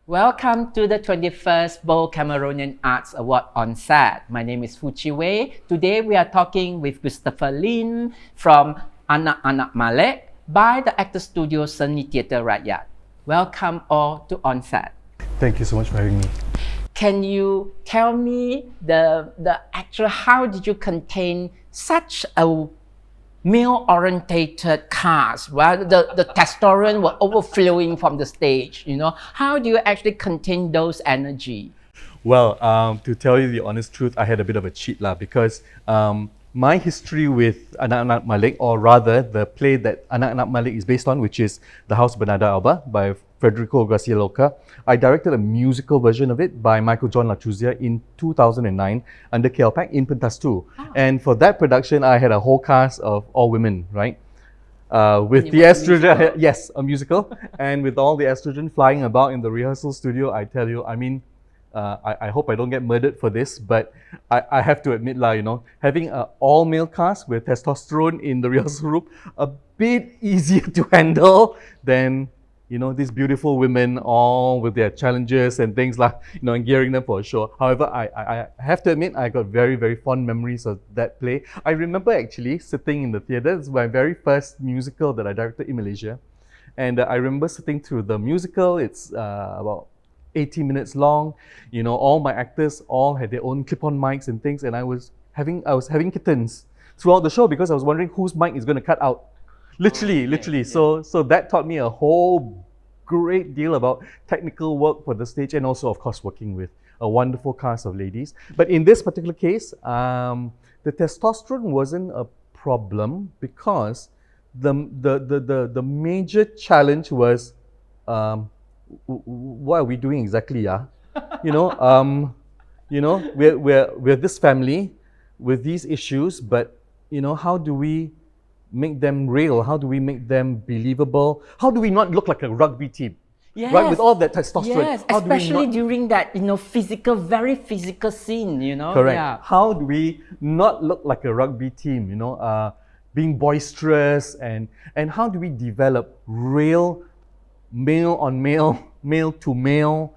Welcome to the 21st Bold Cameroonian Arts Award on set. My name is Foo Chi Wei. Today we are talking with Christopher Ling from Anak-Anak Malik by the actor studio Seni Teater Rakyat. Welcome all to on set. Thank you so much for having me. Can you tell me the actual, how did you contain such a male-orientated cast, right? The testosterone were overflowing from the stage, How do you actually contain those energy? Well, to tell you the honest truth, I had a bit of a cheat because my history with Anak-Anak Malik, or rather the play that Anak-Anak Malik is based on, which is the House of Bernarda Alba by Federico Garcia Lorca. I directed a musical version of it by Michael John Latuzia in 2009 under KLPAC in Pentas 2. Oh. And for that production, I had a whole cast of all women, right? With the estrogen, yes, a musical. And with all the estrogen flying about in the rehearsal studio, I tell you, I hope I don't get murdered for this, but I have to admit, having an all-male cast with testosterone in the rehearsal room, a bit easier to handle than, these beautiful women all with their challenges and things like, and gearing them for a show. However, I have to admit, I got very, very fond memories of that play. I remember actually sitting in the theatre. It's my very first musical that I directed in Malaysia. And I remember sitting through the musical. It's about 80 minutes long. All my actors all had their own clip-on mics and things, and I was having kittens throughout the show because I was wondering whose mic is going to cut out. Literally. Yeah. So that taught me a whole great deal about technical work for the stage, and also, of course, working with a wonderful cast of ladies. But in this particular case, the testosterone wasn't a problem because the major challenge was what are we doing exactly? We're this family with these issues, but how do we make them real? How do we make them believable? How do we not look like a rugby team? Yes. Right, with all that testosterone. Yes, especially during that, very physical scene, Correct. Yeah. How do we not look like a rugby team, being boisterous, and how do we develop real male on male, male to male,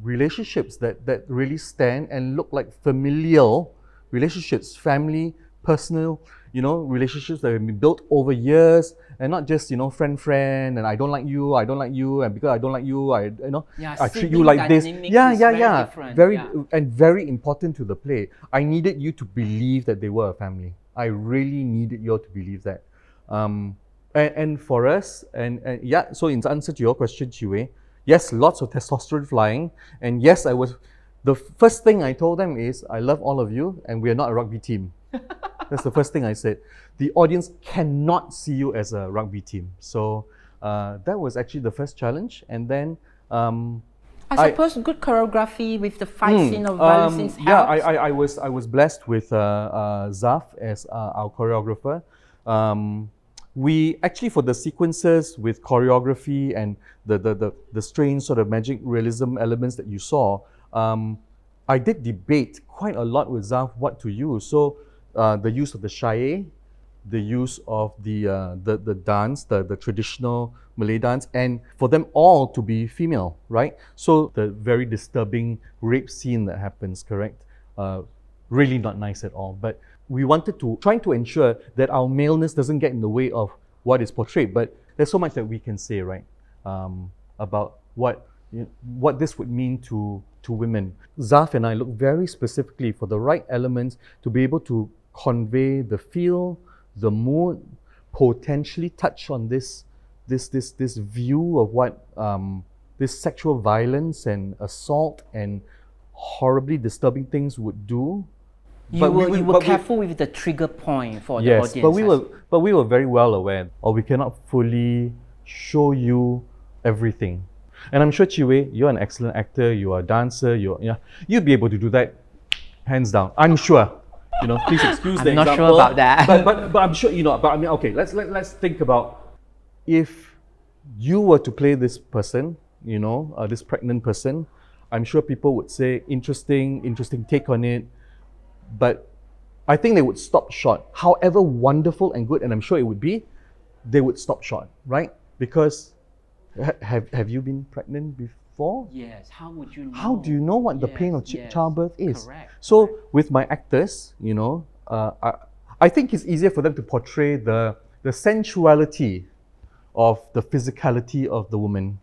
relationships that really stand and look like familial relationships, family, personal, relationships that have been built over years, and not just, friend, and I don't like you, and because I don't like you, I treat you like this. Very and very important to the play. I needed you to believe that they were a family. I really needed you all to believe that. And for us, so in answer to your question, Chi Wei, yes, lots of testosterone flying, and yes, the first thing I told them is, I love all of you, and we are not a rugby team. That's the first thing I said. The audience cannot see you as a rugby team. So that was actually the first challenge, and then I suppose good choreography with the fight scene of violence scenes helps. I was blessed with Zaf as our choreographer. We actually, for the sequences with choreography and the strange sort of magic realism elements that you saw, I did debate quite a lot with Zaf what to use. So the use of the chaye, the use of the dance, the traditional Malay dance, and for them all to be female, right? So the very disturbing rape scene that happens, correct? Really not nice at all. But we wanted to trying to ensure that our maleness doesn't get in the way of what is portrayed. But there's so much that we can say, right, about what this would mean to women. Zaf and I looked very specifically for the right elements to be able to convey the feel, the mood, potentially touch on this view of what this sexual violence and assault and horribly disturbing things would do. You were careful with the trigger point for the audience. Yes, but we were very well aware, or we cannot fully show you everything. And I'm sure, Chi Wei, you're an excellent actor, you're a dancer, you'd be able to do that, hands down. I'm sure. Please excuse the example. I'm not sure about that. But I'm sure, okay, let's think about if you were to play this person, this pregnant person, I'm sure people would say, interesting take on it. But I think they would stop short. However wonderful and good, and I'm sure it would be, they would stop short, right? Because Have you been pregnant before? Yes. How would you know? How do you know what the pain of Yes, childbirth is? correct, So correct. with my actors, I think it's easier for them to portray the sensuality of the physicality of the woman,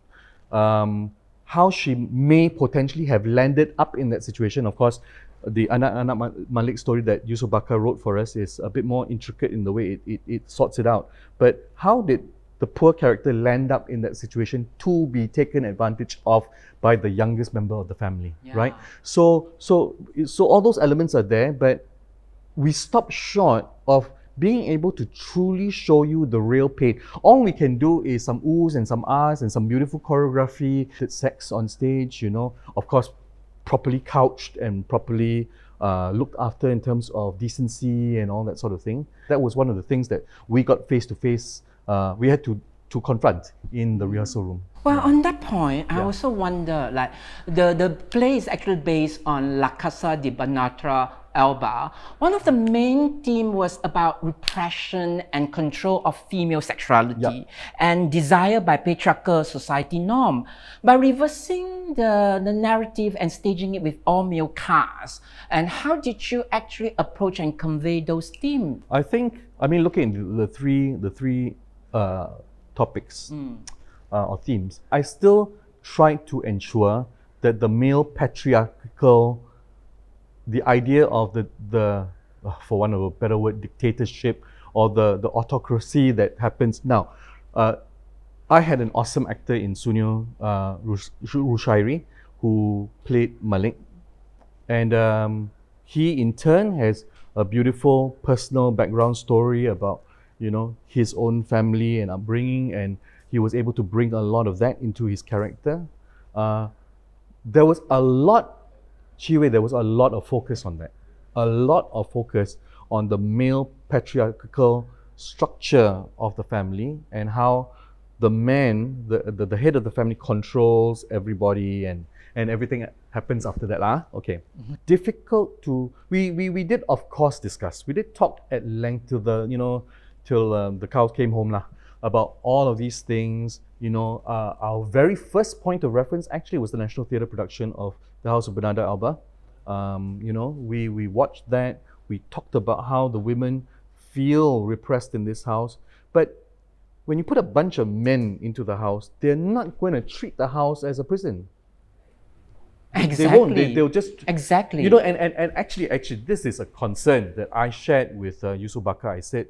how she may potentially have landed up in that situation. Of course, the Anak-Anak Malik story that Yusuf Bakar wrote for us is a bit more intricate in the way it sorts it out. But how did the poor character land up in that situation to be taken advantage of by the youngest member of the family, right? Yeah. So all those elements are there, but we stop short of being able to truly show you the real pain. All we can do is some oohs and some ahs and some beautiful choreography, sex on stage, of course, properly couched and properly looked after in terms of decency and all that sort of thing. That was one of the things that we got face to face. We had to confront in the rehearsal room. Well, on that point, I Yeah. also wonder, like, the play is actually based on La Casa de Bernarda Alba. One of the main themes was about repression and control of female sexuality and desire by patriarchal society norm. By reversing the narrative and staging it with all male cast, and how did you actually approach and convey those themes? I mean, looking at the three topics or themes, I still try to ensure that the male patriarchal, the idea of the for one of a better word, dictatorship or the autocracy that happens now. I had an awesome actor in Sunil Rushairi who played Malik, and he in turn has a beautiful personal background story about his own family and upbringing, and he was able to bring a lot of that into his character. There was a lot of focus on that. A lot of focus on the male patriarchal structure of the family and how the man, the head of the family, controls everybody and everything happens after that. Okay. Difficult to, we did of course discuss. We did talk at length till the cows came home about all of these things. Our very first point of reference actually was the National Theatre production of the House of Bernarda Alba. We watched that. We talked about how the women feel repressed in this house. But when you put a bunch of men into the house, they're not going to treat the house as a prison. Exactly. They won't. They'll just exactly. And actually, this is a concern that I shared with Yusuf Bakar. I said,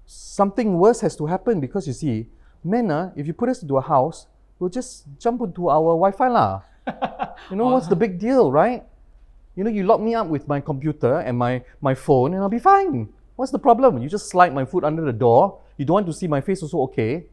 something worse has to happen because you see, men, if you put us into a house, we'll just jump into our Wi-Fi lah. What's the big deal, right? You lock me up with my computer and my phone and I'll be fine. What's the problem? You just slide my foot under the door. You don't want to see my face also, okay,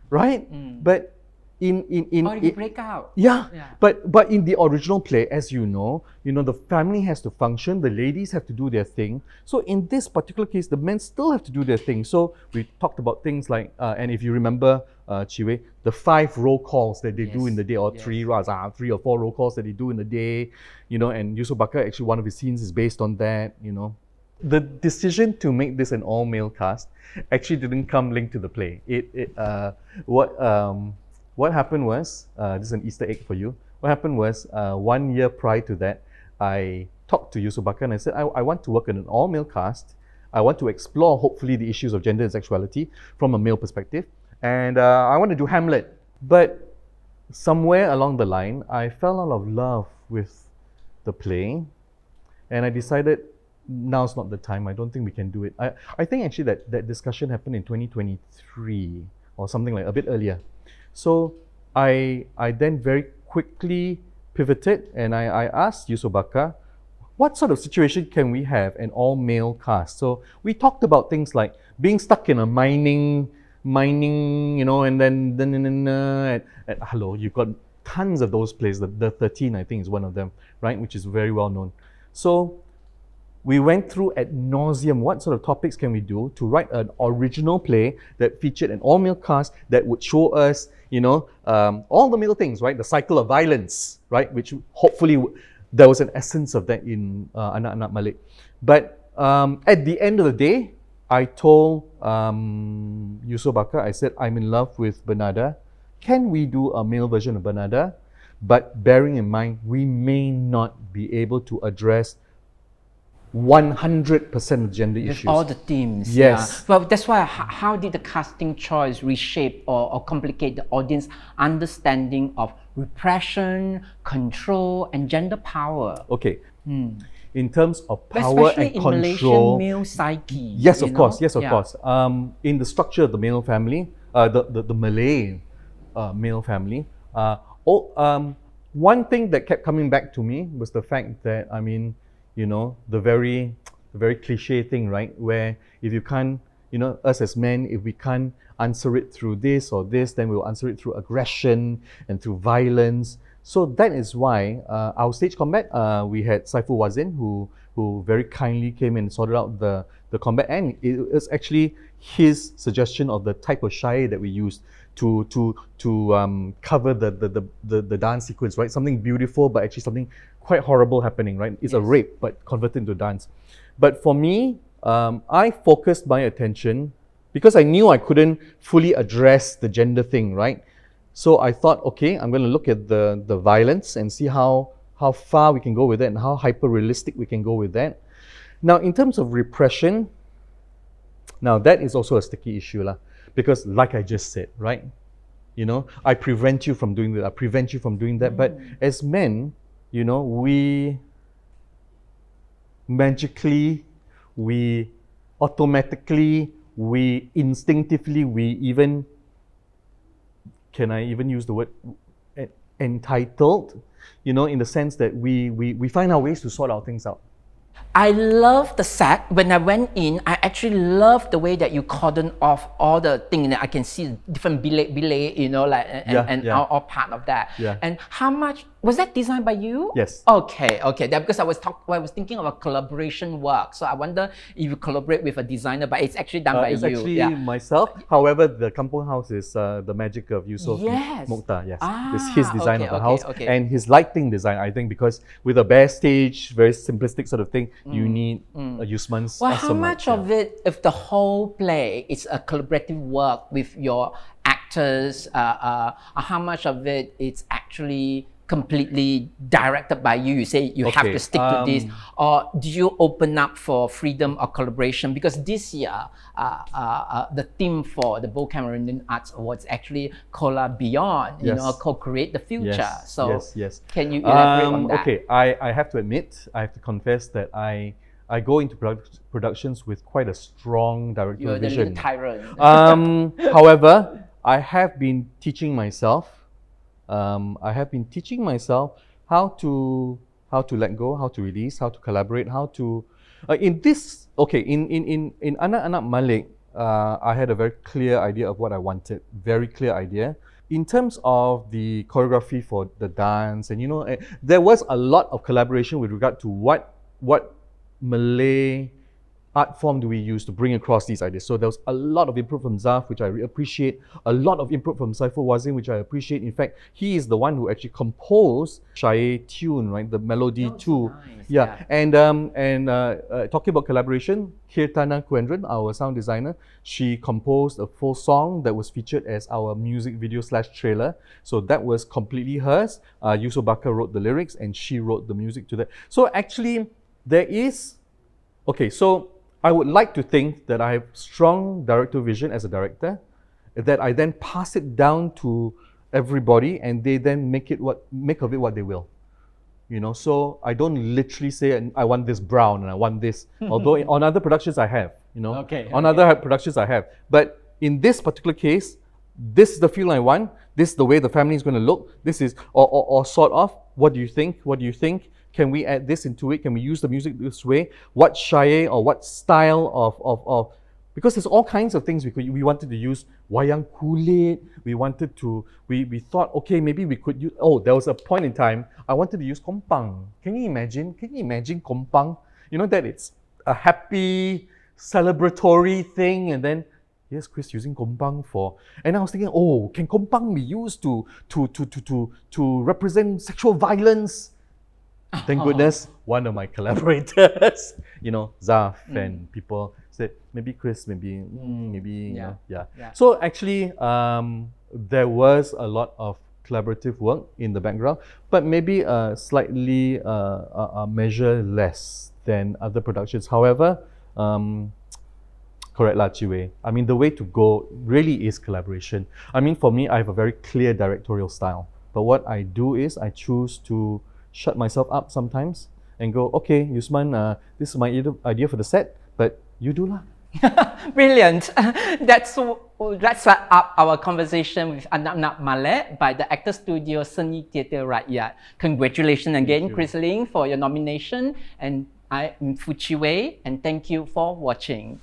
right? But or you break out. Yeah. But in the original play, as you know, the family has to function, the ladies have to do their thing. So in this particular case, the men still have to do their thing. So we talked about things like, and if you remember, Chi Wei, the 5 roll calls that they do in the day, or 3 or 4 roll calls that they do in the day, and Yusuf Bakar, actually one of his scenes is based on that, The decision to make this an all-male cast actually didn't come linked to the play. What happened was, this is an Easter egg for you. What happened was, 1 year prior to that, I talked to Yusuf Bakar and I said, I want to work in an all-male cast. I want to explore, hopefully, the issues of gender and sexuality from a male perspective. And I want to do Hamlet. But somewhere along the line, I fell out of love with the play. And I decided, now's not the time. I don't think we can do it. I think actually that discussion happened in 2023 or something like a bit earlier. So I then very quickly pivoted and I asked Yusuf Bakar, what sort of situation can we have an all-male cast? So we talked about things like being stuck in a mining, and then hello, you've got tons of those plays. The 13, I think, is one of them, right? Which is very well known. So we went through ad nauseum what sort of topics can we do to write an original play that featured an all-male cast that would show us, all the male things, right? The cycle of violence, right? Which hopefully there was an essence of that in Anak-Anak Malik. But at the end of the day, I told Yusof Bakar, I said, I'm in love with Bernarda. Can we do a male version of Bernarda? But bearing in mind, we may not be able to address 100% of gender With issues. all the themes. Yes. Yeah. Well, that's why, how did the casting choice reshape or complicate the audience understanding of repression, control, and gender power? Okay. In terms of power Especially and in control. Malaysian male psyche. Yes, of you course. know? Yes, of Yeah. course. In the structure of the male family, the Malay male family, one thing that kept coming back to me was the fact that, I mean, you know, the very cliche thing, right? Where if you can't, you know, us as men, if we can't answer it through this or this, then we'll answer it through aggression and through violence. So that is why our stage combat, we had Saiful Wazin, who very kindly came and sorted out the combat, and it was actually his suggestion of the type of shai that we used to cover the dance sequence, right? Something beautiful, but actually something quite horrible happening, right? It's a rape, but converted into dance. But for me, I focused my attention because I knew I couldn't fully address the gender thing, right? So I thought, okay, I'm going to look at the violence and see how far we can go with it and how hyper-realistic we can go with that. Now, in terms of repression, now that is also a sticky issue, because like I just said, right? You know, I prevent you from doing that, I prevent you from doing that. But as men, you know, we magically, we automatically, we instinctively, we even, can I even use the word entitled, you know, in the sense that we find our ways to sort our things out. I love the set. When I went in, I actually love the way that you cordon off all the things that I can see different bilet, you know, like all part of that. Yeah. And how much was that designed by you? Yes. Okay. That because I was thinking of a collaboration work. So I wonder if you collaborate with a designer, but it's actually done by it's you. It's actually myself. However, the Kampung House is the magic of Yusof Mokhtar. Yes. It's his design of the house and his lighting design, I think, because with a bare stage, very simplistic sort of thing, you need a Yusman's. Well, how much of it, if the whole play is a collaborative work with your actors, how much of it is actually completely directed by you? You say you have to stick to this, or do you open up for freedom or collaboration? Because this year, the theme for the Bo Cameroonian Arts Awards actually Cola Beyond, you know, co-create the future. So can you elaborate on that? Okay, I have to admit, I have to confess that I go into productions with quite a strong directorial vision. You're the little tyrant. However, I have been teaching myself how to let go, how to release, how to collaborate, how to in Anak-Anak Malik, I had a very clear idea of what I wanted, very clear idea. In terms of the choreography for the dance, and you know, there was a lot of collaboration with regard to what Malay art form do we use to bring across these ideas. So there was a lot of input from Zaf, which I appreciate, a lot of input from Saiful Wazin, which I appreciate. In fact, he is the one who actually composed Shai tune, right? The melody too. So nice. And talking about collaboration, Kirtana Kuendran, our sound designer, she composed a full song that was featured as our music video / trailer. So that was completely hers. Yusof Bakar wrote the lyrics and she wrote the music to that. So actually, there is, so I would like to think that I have strong director vision as a director, that I then pass it down to everybody and they then make of it what they will. You know, so I don't literally say I want this brown and I want this. Although on other productions I have, you know, other productions I have. But in this particular case, this is the feel I want. This is the way the family is going to look. This is or sort of. What do you think? What do you think? Can we add this into it? Can we use the music this way? What shai or what style of because there's all kinds of things we wanted to use. Wayang kulit. We wanted to, we thought, okay, maybe we could use, there was a point in time, I wanted to use kompang. Can you imagine kompang? You know, that it's a happy, celebratory thing, and then, yes, Chris using kompang for, and I was thinking, can kompang be used to represent sexual violence? Thank goodness, one of my collaborators, Zaf and people said, maybe Chris, maybe, Yeah. So actually, there was a lot of collaborative work in the background, but maybe slightly a measure less than other productions. However, correct lah, Chi Wei. I mean, the way to go really is collaboration. I mean, for me, I have a very clear directorial style. But what I do is I choose to shut myself up sometimes and go, okay, Yusman, this is my idea for the set, but you do lah. Brilliant. Let's wrap up our conversation with Anak-Anak Malik by the actor studio Seni Teater Rakyat. Congratulations again, Chris Ling, for your nomination. And I am Foo Chi Wei, and thank you for watching.